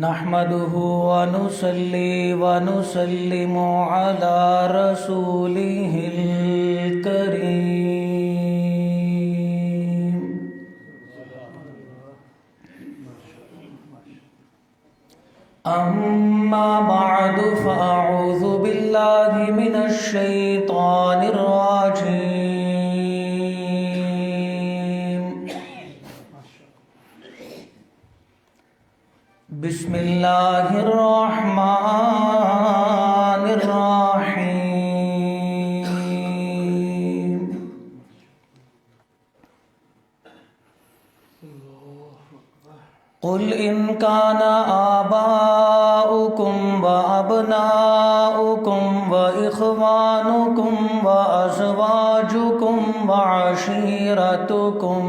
نحمده ونصلي ونسلم على رسوله الكريم. أما بعد فأعوذ بالله من الشيطان الرجيم. بسم الله الرحمن الرحيم. قل إن كان آباؤكم وأبناؤكم وإخوانكم وأزواجكم وعشيرتكم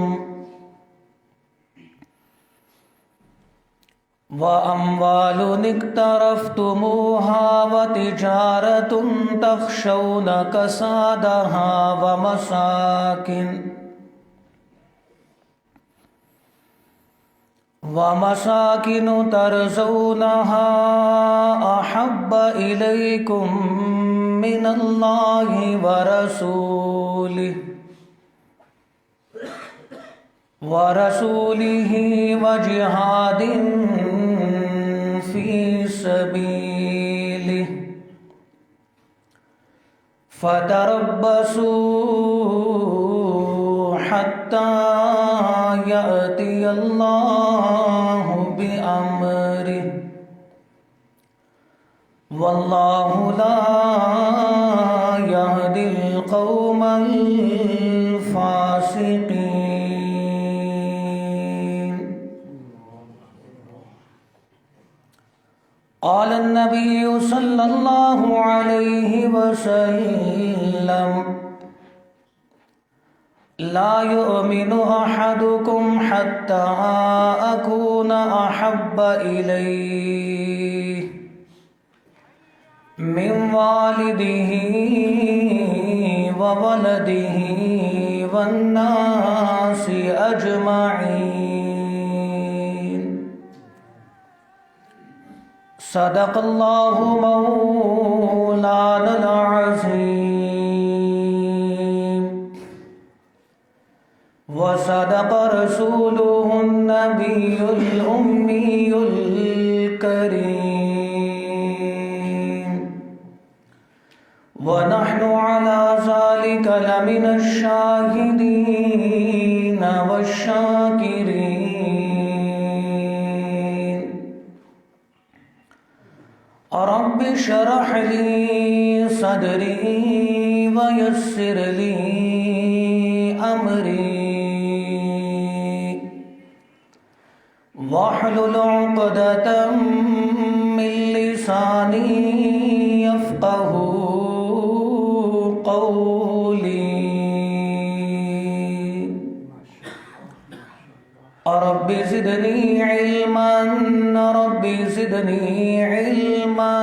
وأموال اقترفتموها وتجارة تخشون كسادها ومساكن ترضونها أحب إليكم من الله ورسوله وجهاد في سبيله فتربصوا حتى يأتي الله بأمره والله لا يهدي القوم الفاسقين. قال النبي صلى الله عليه وسلم: لا يؤمن أحدكم حتى أكون أحب إليه من والده وولده والناس أجمعين. صدق الله مولانا العظيم وصدق رسوله النبي الأمي الكريم ونحن على ذلك لمن الشاهدين والشاكرين. رب اشرح لي صدري ويسر لي أمري واحلل عقدة من لساني يفقه قولي. رب زدني علما رب زدني علما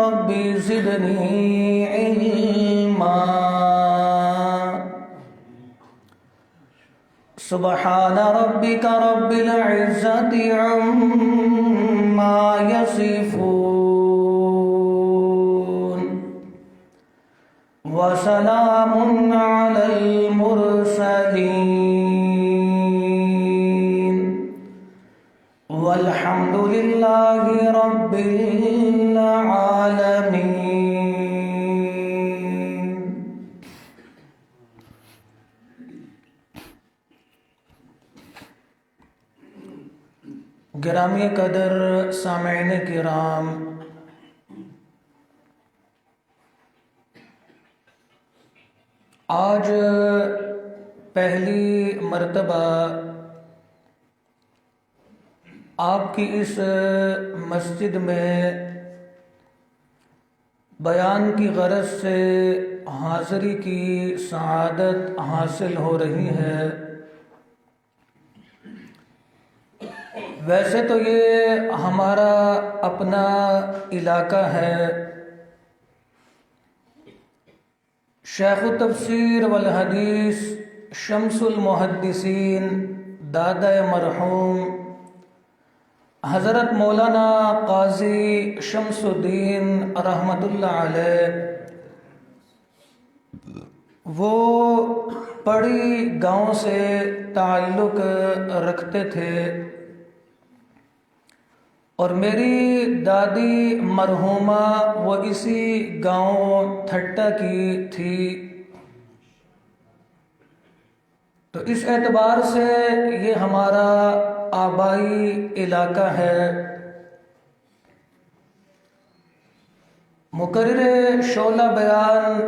رب زدني علما. سبحان ربك رب العزة عما يصفون وسلام على المرسلين والحمد لله رب العالمين. گرامی قدر سامعین کرام، آج پہلی مرتبہ آپ کی اس مسجد میں بیان کی غرض سے حاضری کی سعادت حاصل ہو رہی ہے. ویسے تو یہ ہمارا اپنا علاقہ ہے. شیخ التفسیر والحدیث شمس المحدثین دادا مرحوم حضرت مولانا قاضی شمس الدین رحمۃ اللہ علیہ وہ پڑی گاؤں سے تعلق رکھتے تھے، اور میری دادی مرحومہ وہ اسی گاؤں تھٹا کی تھی، تو اس اعتبار سے یہ ہمارا آبائی علاقہ ہے۔ مقرر شعلہ بیان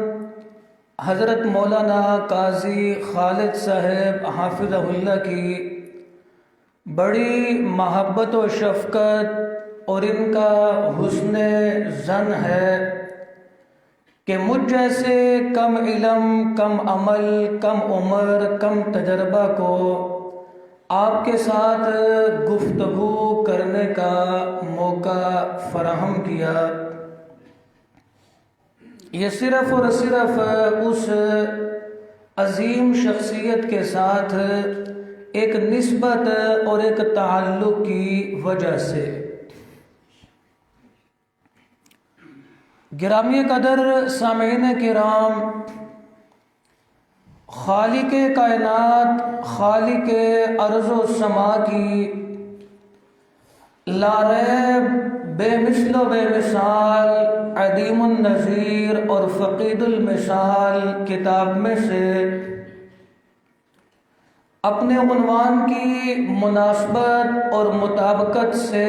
حضرت مولانا قاضی خالد صاحب حافظہ اللہ کی بڑی محبت و شفقت اور ان کا حسن ظن ہے کہ مجھ جیسے کم علم، کم عمل، کم عمر، کم تجربہ کو آپ کے ساتھ گفتگو کرنے کا موقع فراہم کیا۔ یہ صرف اور صرف اس عظیم شخصیت کے ساتھ ایک نسبت اور ایک تعلق کی وجہ سے۔ گرامی قدر سامعین کرام، خالق کائنات، خالق ارض و سما کی لا ریب بے مثل و بے مثال، عدیم النظیر اور فقید المثال کتاب میں سے اپنے عنوان کی مناسبت اور مطابقت سے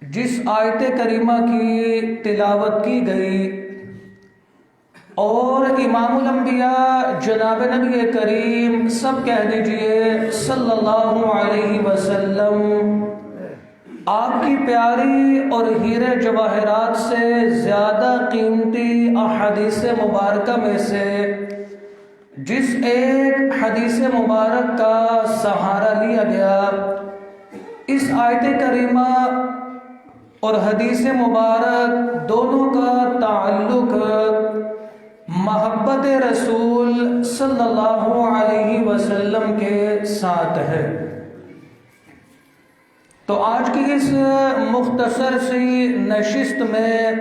جس آیت کریمہ کی تلاوت کی گئی اور امام الانبیاء جناب نبی کریم سب کہہ دیجئے صلی اللہ علیہ وسلم آپ کی پیاری اور ہیرے جواہرات سے زیادہ قیمتی احادیث مبارکہ میں سے جس ایک حدیث مبارک کا سہارا لیا گیا، اس آیت کریمہ اور حدیث مبارک دونوں کا تعلق محبت رسول صلی اللہ علیہ وسلم کے ساتھ ہے۔ تو آج کی اس مختصر سی نشست میں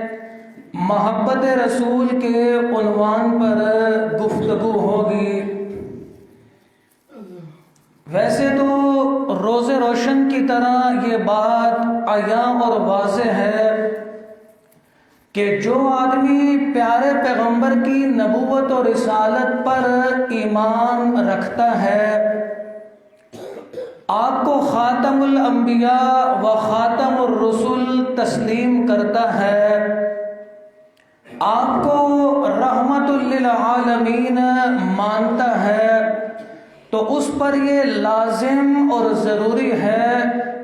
محبت رسول کے عنوان پر گفتگو ہوگی۔ ویسے تو روز روشن کی طرح یہ بات عیاں اور واضح ہے کہ جو آدمی پیارے پیغمبر کی نبوت اور رسالت پر ایمان رکھتا ہے، آپ کو خاتم الانبیاء و خاتم الرسل تسلیم کرتا ہے، آپ کو رحمت للعالمین مانتا ہے، تو اس پر یہ لازم اور ضروری ہے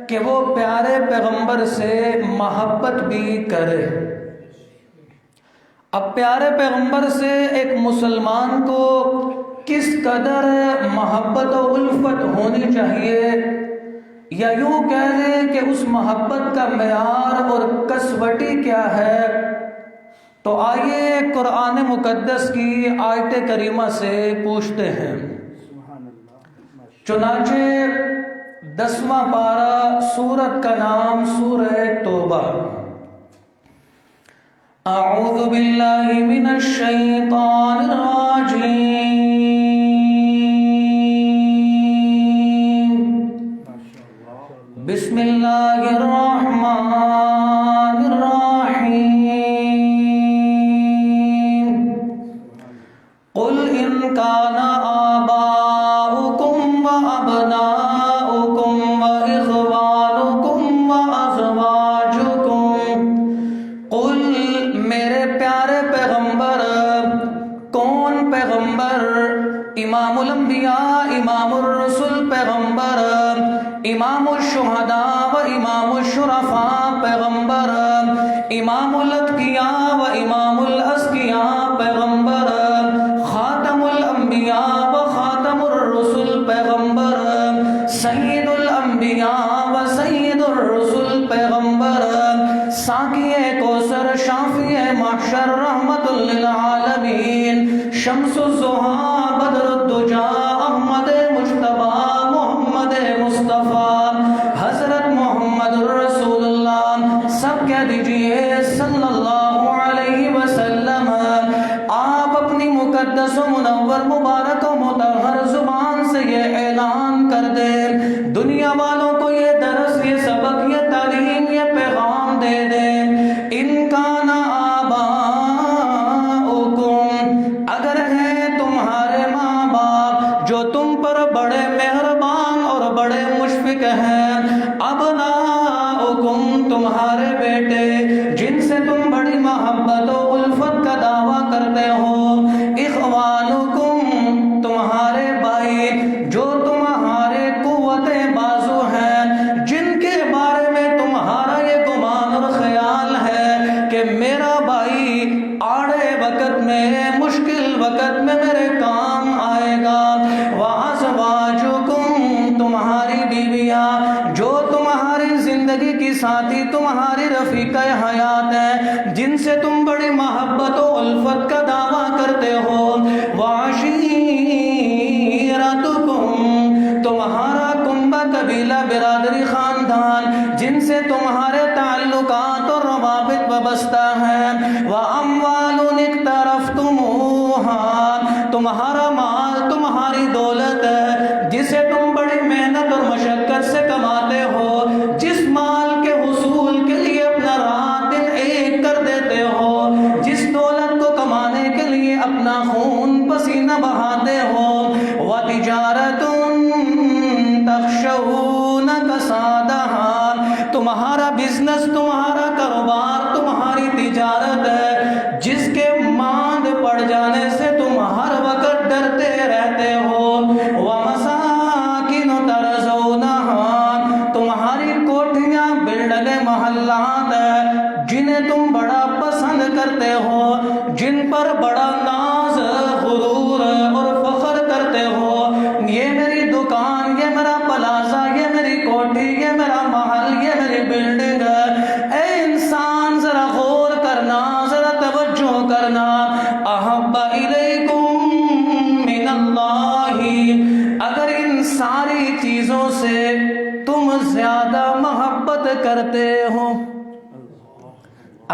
کہ وہ پیارے پیغمبر سے محبت بھی کرے۔ اب پیارے پیغمبر سے ایک مسلمان کو کس قدر محبت و الفت ہونی چاہیے، یا یوں کہہ لیں کہ اس محبت کا معیار اور کسوٹی کیا ہے، تو آئیے قرآن مقدس کی آیت کریمہ سے پوچھتے ہیں۔ چنانچہ 10واں پارہ، سورت کا نام سورہ توبہ۔ اعوذ باللہ من الشیطان الرجیم، بسم اللہ الرحمن الرحیم۔ قل ان کان آباؤکم و ابناؤکم و اخوانکم و ازواجکم، قل میرے پیارے پیغمبر، کون پیغمبر؟ امام الانبیاء، امام الرسل پیغمبر، امام الشہداء و امام الشرفاء پیغمبر، امام الاتقیاء و امام الازکیاء پیغمبر، خاتم الانبیاء و خاتم الرسل پیغمبر، سید الانبیاء و سید الرسل پیغمبر، ساقی کوثر، شافی محشر، رحمت للعالمین، شمس الضحیٰ، بدر الدجا، احمد مجتبیٰ، محمد مصطفیٰ، حضرت مقدس و منور مبارک و مطہر زبان سے یہ اعلان کر دے، دنیا والوں کو یہ درس، یہ سبق، یہ تعلیم، یہ پیغام دے دے، ان کان اگر ہیں تمہارے ماں باپ جو تم پر بڑے مہربان اور بڑے مشفق ہیں، ابناؤکم تمہارے بیٹے جن سے تم بڑی محبت و الفت کا دعویٰ کرتے ہو، اخوانکم تمہارے بھائی جو تمہارے قوت بازو ہیں، جن کے بارے میں تمہارا یہ گمان اور خیال ہے کہ میرا بھائی آڑے وقت میں، مشکل وقت میں میرے کام آئے گا، وَأَزْوَاجُكُمْ تمہاری بیویاں جو تمہاری زندگی کی ساتھی، تمہاری رفیقہ حیات ہے، جن سے تم بڑی محبت و الفت کا دعویٰ کرتے ہو، وَعَشِيرَتُكُمْ تمہارا کنبہ قبیلہ برادری خاندان جن سے تمہارے تعلقات اور روابط وابستہ ہیں، وَأَمْوَالٌ اقْتَرَفْتُمُوهَا تمہارا مال، تمہاری دولت ہے جسے تم بڑی محنت اور مشقت سے کماتے ہو، جس مال کے حصول کے لیے اپنا رات دن ایک کر دیتے ہو، جس دولت کو کمانے کے لیے اپنا خون پسینہ بہاتے ہو، وَتِجَارَةٌ تَخْشَوْنَ كَسَادَهَا تمہارا بزنس، تمہارا کاروبار، تمہاری تجارت ہے جس کے ماند پڑ جانے سے تم ہر وقت ڈرتے رہتے ہو، وَمَسَاكِنُ تَرْضَوْنَهَا تمہاری کوٹھیاں، بلڈنگیں، محلات ہیں جنہیں تم بڑا پسند کرتے ہو، جن پر بڑا ناز، غرور اور فخر کرتے ہو، یہ میری دکان، یہ میرا پلازہ، یہ میری کوٹھی، یہ میرا محل، یہ میری بلڈنگ ہے۔ اے انسان ذرا غور کرنا، ذرا توجہ کرنا، احب الیکم من اللہ اگر ان ساری چیزوں سے تم زیادہ محبت کرتے ہو،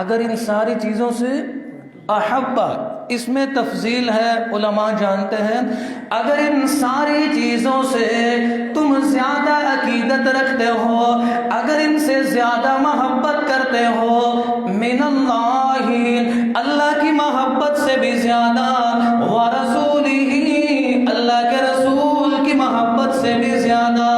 اگر ان ساری چیزوں سے احبا اس میں تفضیل ہے، علماء جانتے ہیں، اگر ان ساری چیزوں سے تم زیادہ عقیدت رکھتے ہو، اگر ان سے زیادہ محبت کرتے ہو، من اللہ اللہ کی محبت سے بھی زیادہ، ورسولہ اللہ کے رسول کی محبت سے بھی زیادہ،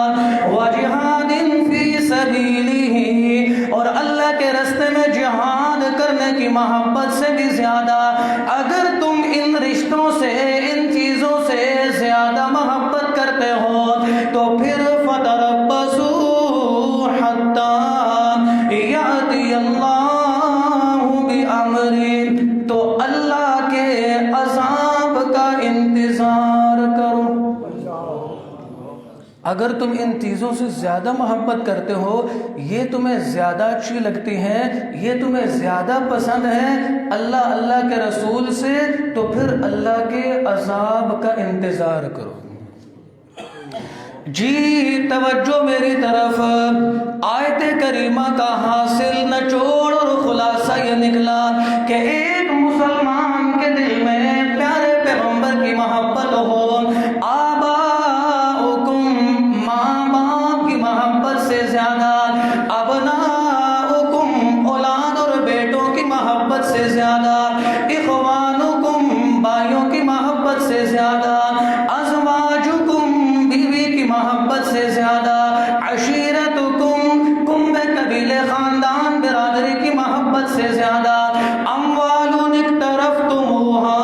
وجہاد فی سبیلہ اور اللہ کے راستے میں جہاد کرنے کی محبت سے بھی زیادہ، اگر تم ان رشتوں سے، ان چیزوں سے زیادہ محبت کرتے ہو تو پھر فتربصوا حتی یأتی اللہ بأمرہ تو اللہ کے عذاب کا انتظار کرو۔ اگر تم ان چیزوں سے زیادہ محبت کرتے ہو، یہ تمہیں زیادہ اچھی لگتی ہیں، یہ تمہیں زیادہ پسند ہے اللہ، اللہ کے رسول سے، تو پھر اللہ کے عذاب کا انتظار کرو۔ جی توجہ میری طرف، آیت کریمہ کا حاصل نچوڑ اور خلاصہ یہ نکلا کہ ایک مسلمان کے دل میں پیارے پیغمبر کی محبت ہو، ماں باپ کی محبت سے زیادہ، ابناؤکم اولاد اور بیٹوں کی محبت سے زیادہ، اخوانکم بھائیوں کی محبت سے زیادہ، ازواجکم بیوی کی محبت سے زیادہ، عشیرتکم کنبے قبیلے خاندان برادری کی محبت سے زیادہ، اموال اقترفتموہا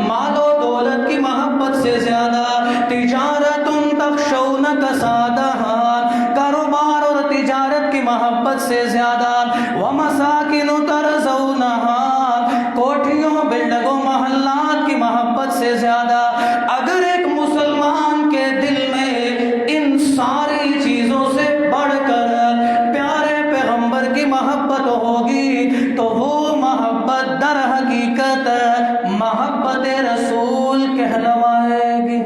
مال و دولت کی محبت سے زیادہ، تجارت تخشون کسادہا کاروبار اور تجارت کی محبت سے زیادہ، ومساکن ترضونہا کوٹھیوں، بلڈنگوں، محلات کی محبت سے زیادہ۔ اگر ایک مسلمان کے دل میں ان ساری چیزوں سے بڑھ کر پیارے پیغمبر کی محبت ہوگی تو وہ محبت در حقیقت محبت رسول کہلوائے گی،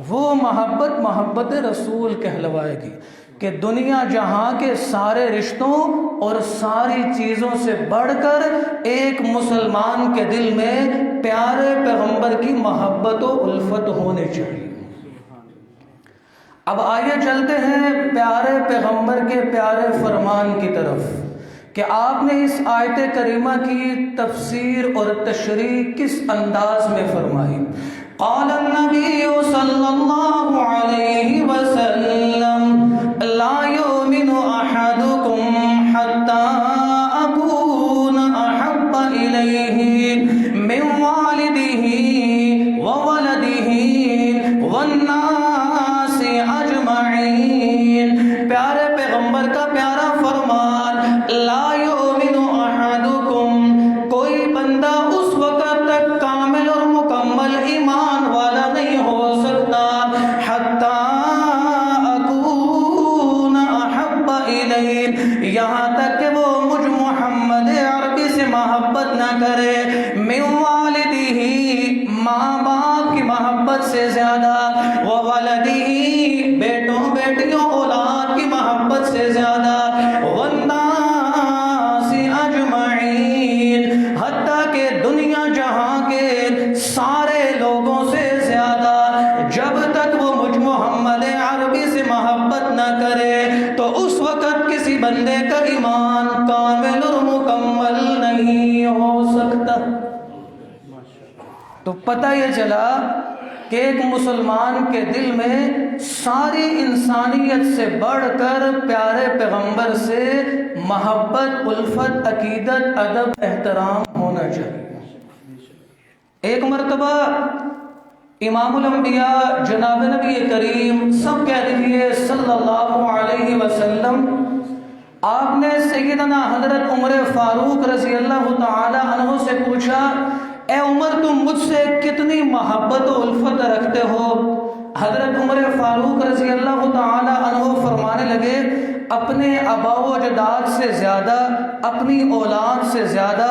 وہ محبت رسول کہلوائے گی، کہ دنیا جہاں کے سارے رشتوں اور ساری چیزوں سے بڑھ کر ایک مسلمان کے دل میں پیارے پیغمبر کی محبت و الفت ہونی چاہیے۔ اب آئیے چلتے ہیں پیارے پیغمبر کے پیارے فرمان کی طرف کہ آپ نے اس آیت کریمہ کی تفسیر اور تشریح کس انداز میں فرمائی۔ قال النبی صلی اللہ علیہ وسلم لا یؤمن احدکم حتی اکون احب الیہ من والدہ وولدہ والناس اجمعین۔ پیارے پیغمبر کا پیارا فرمان، لا یؤمن احدکم، کوئی بندہ اس وقت تک کامل اور مکمل ایمان والا نہیں ہو سکتا حتی اکون احب الیہ، یہاں تک کہ وہ مجھ محمد عربی سے محبت نہ کرے، من والدہ، ماں باپ کی محبت سے زیادہ، وولدہ، بیٹوں بیٹیوں اولاد کی محبت سے زیادہ، والناس اجمعین، حتیٰ کہ دنیا جہاں کے سارے لوگوں سے زیادہ، جب تک وہ مجھ محمد عربی سے محبت نہ کرے تو اس وقت کسی بندے کا ایمان کامل اور مکمل نہیں ہو سکتا۔ تو پتہ یہ چلا کہ ایک مسلمان کے دل میں ساری انسانیت سے بڑھ کر پیارے پیغمبر سے محبت، الفت، عقیدت، ادب، احترام ہونا چاہیے۔ ایک مرتبہ امام الانبیاء جناب نبی کریم سب کہہ دیجئے صلی اللہ علیہ وسلم، آپ نے سیدنا حضرت عمر فاروق رضی اللہ تعالی عنہ سے پوچھا، اے عمر تم مجھ سے کتنی محبت و الفت رکھتے ہو؟ حضرت عمر فاروق رضی اللہ تعالی عنہ فرمانے لگے، اپنے آبا و اجداد سے زیادہ، اپنی اولاد سے زیادہ،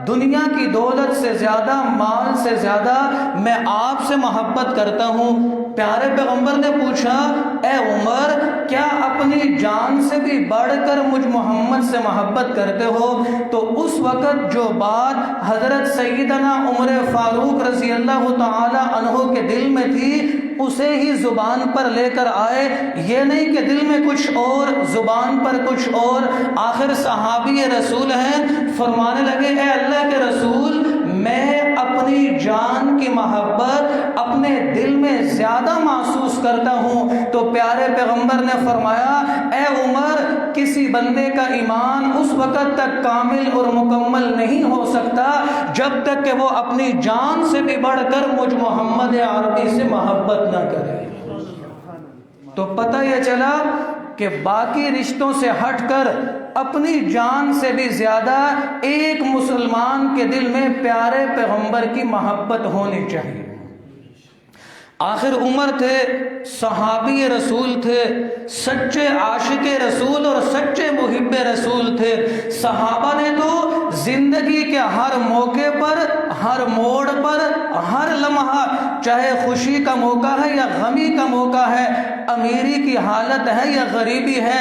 دنیا کی دولت سے زیادہ، مال سے زیادہ میں آپ سے محبت کرتا ہوں۔ پیارے پیغمبر نے پوچھا، اے عمر کیا اپنی جان سے بھی بڑھ کر مجھ محمد سے محبت کرتے ہو؟ تو اس وقت جو بات حضرت سیدنا عمر فاروق رضی اللہ تعالی عنہ کے دل میں تھی اسے ہی زبان پر لے کر آئے، یہ نہیں کہ دل میں کچھ اور زبان پر کچھ اور۔ آخر صحابی رسول ہیں، فرمانے لگے، اے اللہ کے رسول میں اپنی جان کی محبت اپنے دل میں زیادہ محسوس کرتا ہوں۔ تو پیارے پیغمبر نے فرمایا، اے عمر کسی بندے کا ایمان اس وقت تک کامل اور مکمل نہیں ہو سکتا جب تک کہ وہ اپنی جان سے بھی بڑھ کر مجھ محمد عربی سے محبت نہ کرے۔ تو پتہ یہ چلا کہ باقی رشتوں سے ہٹ کر اپنی جان سے بھی زیادہ ایک مسلمان کے دل میں پیارے پیغمبر کی محبت ہونی چاہیے۔ آخر عمر تھے، صحابی رسول تھے، سچے عاشق رسول اور سچے محب رسول تھے۔ صحابہ نے تو زندگی کے ہر موقع پر، ہر موڑ پر، ہر لمحہ، چاہے خوشی کا موقع ہے یا غمی کا موقع ہے، امیری کی حالت ہے یا غریبی ہے،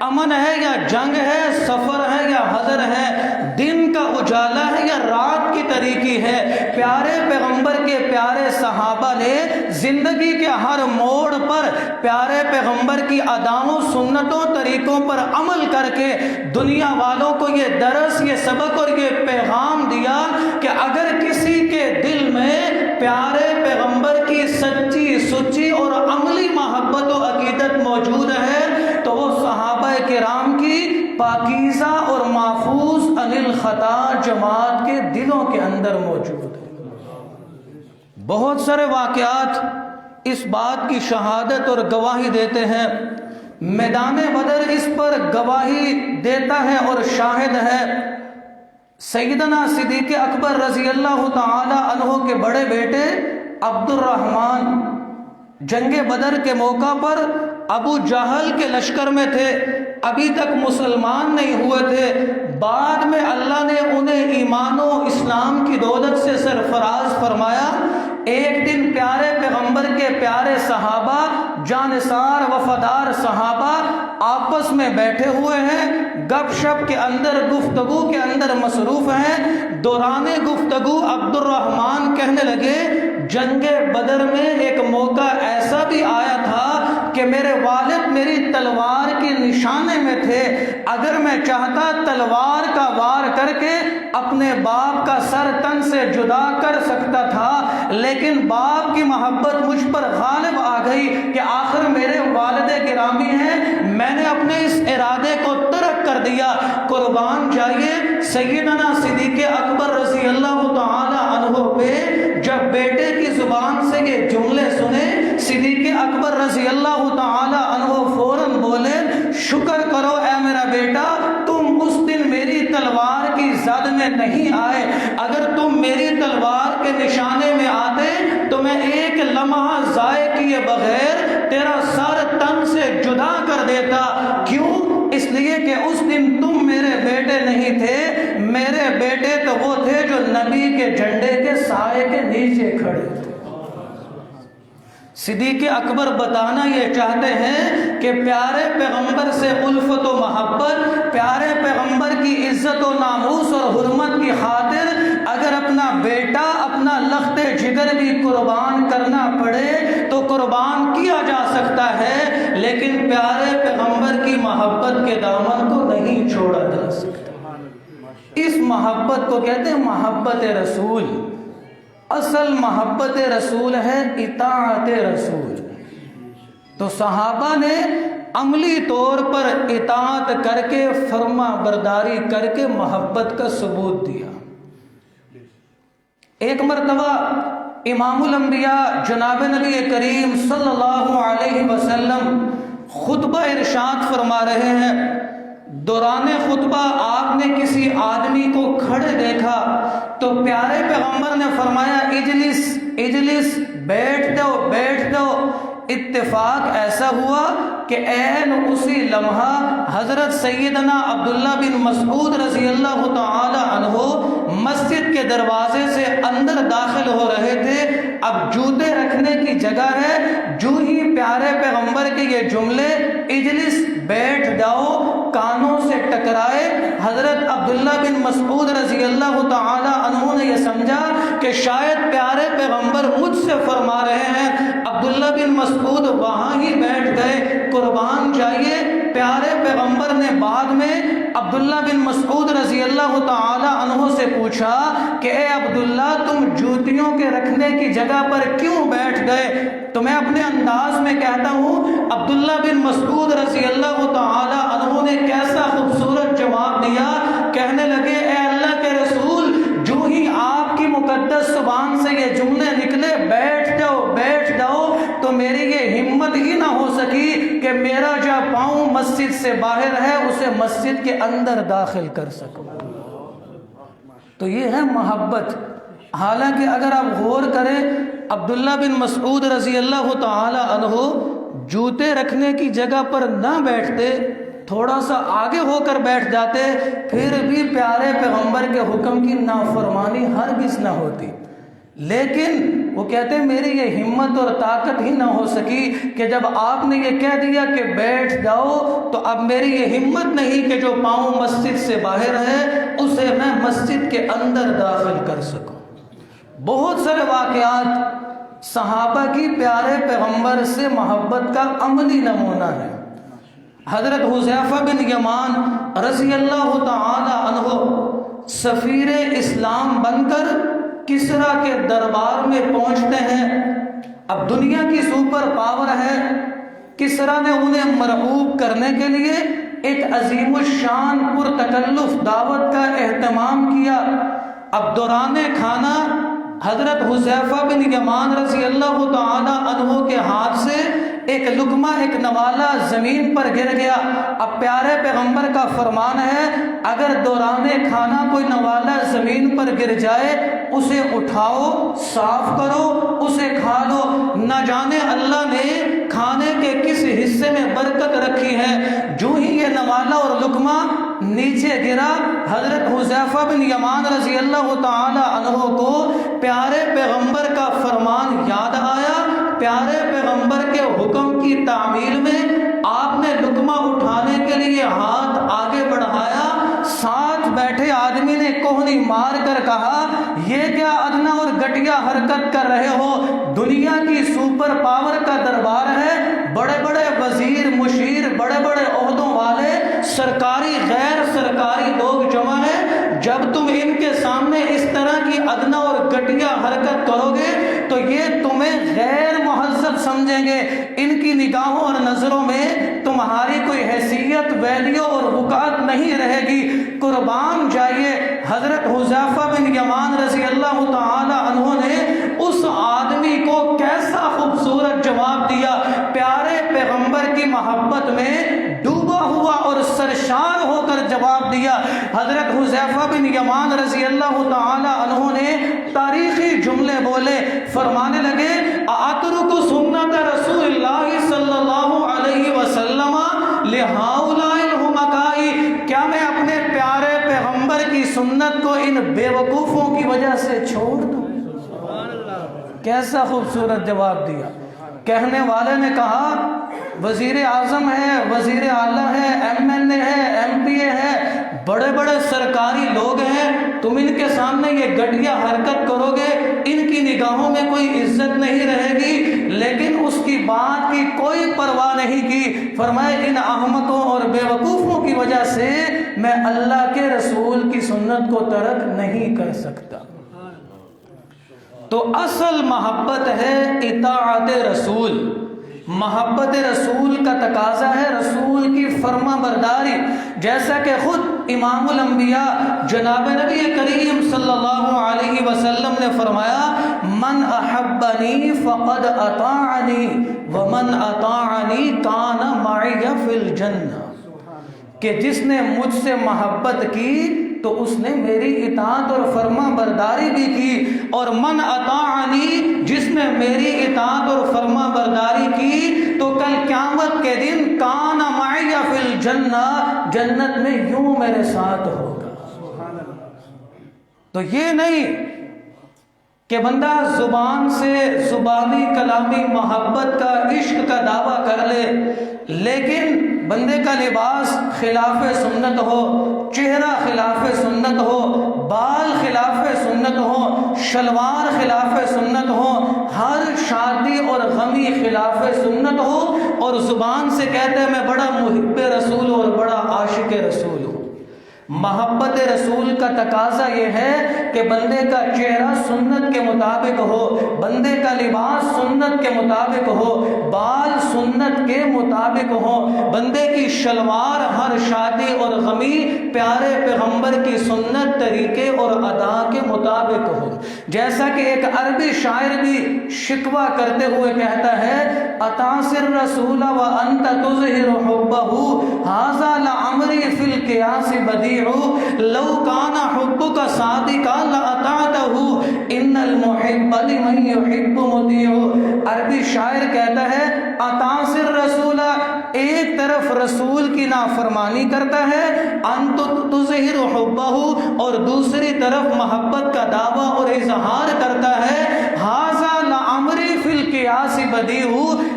امن ہے یا جنگ ہے، سفر ہے یا حضر ہے، دن کا اجالا ہے یا رات کی تاریکی ہے، پیارے پیغمبر کے پیارے صحابہ نے زندگی کے ہر موڑ پر پیارے پیغمبر کی اداؤں، سنتوں، طریقوں پر عمل کر کے دنیا والوں کو یہ درس، یہ سبق اور یہ پیغام دیا کہ اگر کسی کے دل میں پیارے پیغمبر کی سچی، سچی اور عملی محبت و عقیدت موجود ہے تو وہ صحابہ کرام کی پاکیزہ اور محفوظ عن الخطا جماعت کے دلوں کے اندر موجود ہے۔ بہت سارے واقعات اس بات کی شہادت اور گواہی دیتے ہیں۔ میدان بدر اس پر گواہی دیتا ہے اور شاہد ہے۔ سیدنا صدیق اکبر رضی اللہ تعالی عنہ کے بڑے بیٹے عبد الرحمن جنگ بدر کے موقع پر ابو جہل کے لشکر میں تھے، ابھی تک مسلمان نہیں ہوئے تھے، بعد میں اللہ نے انہیں ایمان و اسلام کی دولت سے سرفراز فرمایا۔ ایک دن پیارے پیغمبر کے پیارے صحابہ جانثار وفادار صحابہ آپس میں بیٹھے ہوئے ہیں، گپ شپ کے اندر، گفتگو کے اندر مصروف ہیں۔ دوران گفتگو عبد الرحمن کہنے لگے جنگ بدر میں ایک موقع ایسا بھی آیا تھا کہ میرے والد میری تلوار کے نشانے میں تھے، اگر میں چاہتا تلوار کا وار کر کے اپنے باپ کا سر تن سے جدا کر سکتا تھا، لیکن باپ کی محبت مجھ پر غالب آ گئی کہ آخر میرے والد گرامی ہیں، میں نے اپنے اس ارادے کو ترک کر دیا۔ قربان جائیے سیدنا صدیق اکبر رضی اللہ تعالی عنہ پہ جب بیٹے کی زبان سے یہ جملے سنے، صدیق اکبر رضی اللہ تعالی عنہ فوراً بولے شکر کرو اے میرا بیٹا، تم اس دن میری تلوار کی زد میں نہیں آئے، اگر تم میری تلوار کے نشانے میں آتے تو میں ایک لمحہ ضائع کیے بغیر تیرا سر تن سے جدا کر دیتا۔ کیوں؟ اس لیے کہ اس دن تم میرے بیٹے نہیں تھے، میرے بیٹے تو وہ تھے جو نبی کے جھنڈے کے سائے کے نیچے کھڑے تھے۔ صدیق اکبر بتانا یہ چاہتے ہیں کہ پیارے پیغمبر سے الفت و محبت، پیارے پیغمبر کی عزت و ناموس اور حرمت کی خاطر اگر اپنا بیٹا، اپنا لخت جگر بھی قربان کرنا پڑے تو قربان کیا جا سکتا ہے، لیکن پیارے پیغمبر کی محبت کے دامن کو نہیں چھوڑا جا سکتا۔ اس محبت کو کہتے ہیں محبت رسول۔ اصل محبت رسول ہے اطاعت رسول۔ تو صحابہ نے عملی طور پر اطاعت کر کے، فرما برداری کر کے محبت کا ثبوت دیا۔ ایک مرتبہ امام الانبیاء جناب نبی کریم صلی اللہ علیہ وسلم خطبہ ارشاد فرما رہے ہیں، دوران خطبہ آپ نے کسی آدمی کو کھڑے دیکھا تو پیارے پیغمبر نے فرمایا اجلس اجلس، بیٹھ جاؤ بیٹھ جاؤ۔ اتفاق ایسا ہوا کہ عین اسی لمحہ حضرت سیدنا عبداللہ بن مسعود رضی اللہ تعالی عنہ مسجد کے دروازے سے اندر داخل ہو رہے تھے۔ اب جوتے رکھنے کی جگہ ہے، جو ہی پیارے پیغمبر کے یہ جملے اجلس بیٹھ جاؤ کانوں سے ٹکرائے، حضرت عبداللہ بن مسعود رضی اللہ تعالی عنہ نے یہ سمجھا کہ شاید پیارے پیغمبر مجھ سے فرما رہے ہیں۔ عبداللہ بن مسعود وہاں ہی بیٹھ گئے۔ قربان جائیے پیارے پیغمبر نے بعد میں عبداللہ بن مسعود رضی اللہ تعالی عنہ سے پوچھا کہ اے عبداللہ تم جوتیوں کے رکھنے کی جگہ پر کیوں بیٹھ گئے؟ تو میں اپنے انداز میں کہتا ہوں عبداللہ بن مسعود رضی اللہ تعالی عنہ نے کیسا خوبصورت جواب دیا، کہنے لگے اے اللہ کے رسول، جو ہی آپ کی مقدس زبان سے یہ جملے نکلے بیٹھ جاؤ بیٹھ جاؤ، تو میری یہ ہمت ہی نہ ہو سکی کہ میرا جو پاؤں مسجد سے باہر ہے اسے مسجد کے اندر داخل کر سکوں۔ تو یہ ہے محبت۔ حالانکہ اگر آپ غور کریں عبداللہ بن مسعود رضی اللہ تعالی عنہ جوتے رکھنے کی جگہ پر نہ بیٹھتے، تھوڑا سا آگے ہو کر بیٹھ جاتے، پھر بھی پیارے پیغمبر کے حکم کی نافرمانی ہرگز نہ ہوتی۔ لیکن وہ کہتے ہیں میری یہ ہمت اور طاقت ہی نہ ہو سکی کہ جب آپ نے یہ کہہ دیا کہ بیٹھ جاؤ تو اب میری یہ ہمت نہیں کہ جو پاؤں مسجد سے باہر ہے اسے میں مسجد کے اندر داخل کر سکوں۔ بہت سارے واقعات صحابہ کی پیارے پیغمبر سے محبت کا عملی نمونہ ہے۔ حضرت حذیفہ بن یمان رضی اللہ تعالی عنہ سفیر اسلام بن کر کسریٰ کے دربار میں پہنچتے ہیں۔ اب دنیا کی سپر پاور ہے، کسریٰ نے انہیں مرعوب کرنے کے لیے ایک عظیم الشان پرتکلف دعوت کا اہتمام کیا۔ اب دوران کھانا حضرت حذیفہ بن یمان رضی اللہ تعالی عنہ کے ہاتھ سے ایک لقمہ، ایک نوالہ زمین پر گر گیا۔ اب پیارے پیغمبر کا فرمان ہے اگر دوران کھانا کوئی نوالہ زمین پر گر جائے اسے اٹھاؤ، صاف کرو، اسے کھا لو، نہ جانے اللہ نے کھانے کے کس حصے میں برکت رکھی ہے۔ جو ہی یہ نوالہ اور لقمہ نیچے گرا، حضرت حذیفہ بن یمان رضی اللہ تعالی عنہ کو پیارے پیغمبر کا فرمان یاد آیا۔ پیارے پیغمبر پیغمبر کے حکم کی تعمیل میں آپ نے لقمہ اٹھانے کے لیے ہاتھ آگے بڑھایا، ساتھ بیٹھے آدمی نے کوہنی مار کر کہا یہ کیا ادنا اور گٹیا حرکت کر رہے ہو، دنیا کی سپر پاور کا دربار ہے، بڑے بڑے وزیر مشیر بڑے بڑے عہدوں والے سرکاری غیر سرکاری لوگ جمع ہیں، جب تم ان کے سامنے اس طرح کی ادنا اور گٹیا حرکت کرو گے تو یہ تمہیں غیر مہذب سمجھیں گے، ان کی نگاہوں اور نظروں میں تمہاری کوئی حیثیت ویلیو اور وقار نہیں رہے گی، قربان جائیے۔ حضرت حذیفہ بن یمان رضی اللہ تعالی عنہ نے اس آدمی کو کیسا خوبصورت جواب دیا، پیارے پیغمبر کی محبت میں ڈوبا ہوا اور سرشار ہو کر جواب دیا۔ حضرت حذیفہ بن یمان رضی اللہ تعالی عنہ نے تاریخی جملے بولے، فرمانے لگے اترک سنت رسول اللہ صلی اللہ علیہ وسلم لہؤلاء الحمقاء، کیا میں اپنے پیارے پیغمبر کی سنت کو ان بیوقوفوں کی وجہ سے چھوڑ دوں؟ کیسا خوبصورت جواب دیا۔ کہنے والے نے کہا وزیر اعظم ہے، وزیر اعلیٰ ہے، ایم ایل اے ہے، ایم پی اے ہے، بڑے بڑے سرکاری لوگ ہیں، تم ان کے سامنے یہ گٹیا حرکت کرو گے، ان کی نگاہوں میں کوئی عزت نہیں رہے گی، لیکن اس کی بات کی کوئی پرواہ نہیں کی۔ فرمائے ان احمقوں اور بیوقوفوں کی وجہ سے میں اللہ کے رسول کی سنت کو ترک نہیں کر سکتا۔ تو اصل محبت ہے اطاعت رسول، محبت رسول کا تقاضا ہے رسول کی فرما برداری، جیسا کہ خود امام الانبیاء جناب نبی کریم صلی اللہ علیہ وسلم نے فرمایا من احبنی فقد اطاعنی ومن اطاعنی کان معی فی الجنہ، کہ جس نے مجھ سے محبت کی تو اس نے میری اطاعت اور فرما برداری بھی کی، اور من اطاعنی، جس نے میری اطاعت اور فرما برداری کی تو کل قیامت کے دن کان معی فی الجنہ، جنت میں یوں میرے ساتھ ہوگا۔ تو یہ نہیں کہ بندہ زبان سے زبانی کلامی محبت کا عشق کا دعویٰ کر لے، لیکن بندے کا لباس خلاف سنت ہو، چہرہ خلاف سنت ہو، بال خلاف سنت ہو، شلوار خلاف سنت ہو، ہر شادی اور غمی خلاف سنت ہو، اور زبان سے کہتے ہیں میں بڑا محب رسول اور بڑا عاشق رسول ہوں۔ محبت رسول کا تقاضا یہ ہے کہ بندے کا چہرہ سنت کے مطابق ہو، بندے کا لباس سنت کے مطابق ہو، بال سنت کے مطابق ہو، بندے کی شلوار ہر شادی اور غمی پیارے پیغمبر کی سنت طریقے اور ادا کے مطابق ہو۔ جیسا کہ ایک عربی شاعر بھی شکوہ کرتے ہوئے کہتا ہے اتعصر رسول وانت تظہر حبہ ھذا لعمری فی القیاس بدیع لو کان حبک صادقا لأطعتہ ان المحب لمن یحب مطیع۔ عربی شاعر کہتا ہے اتعصر رسول، ایک طرف رسول کی نافرمانی کرتا ہے، انت تظہر حبہ، اور دوسری طرف محبت کا دعویٰ اور اظہار کرتا ہے ھذا لعمری فی القیاس بدیع،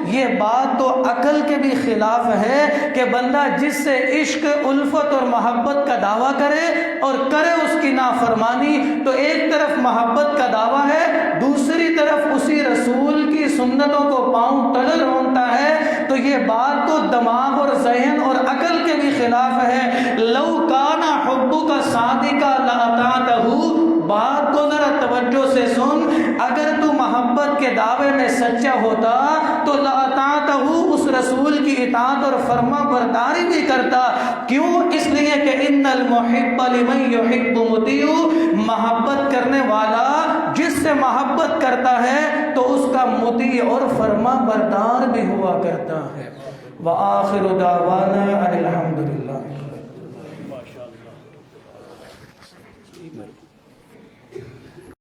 یہ بات تو عقل کے بھی خلاف ہے کہ بندہ جس سے عشق الفت اور محبت کا دعویٰ کرے اور کرے اس کی نافرمانی، تو ایک طرف محبت کا دعویٰ ہے، دوسری طرف اسی رسول کی سنتوں کو پاؤں تلے رونتا ہے، تو یہ بات تو دماغ اور ذہن اور عقل کے بھی خلاف ہے۔ لو کان حبک صادقا لأطعتہ، بات کو ذرا توجہ سے سن، اگر تو محبت کے دعوے میں سچا ہوتا تو لأطعتہ، اس رسول کی اطاعت اور فرما برداری بھی کرتا۔ کیوں؟ اس لیے کہ ان المحب لمن یحب مطیع، محبت کرنے والا جس سے محبت کرتا ہے تو اس کا مطیع اور فرما بردار بھی ہوا کرتا ہے۔ وآخر دعوانا ان الحمدللہ۔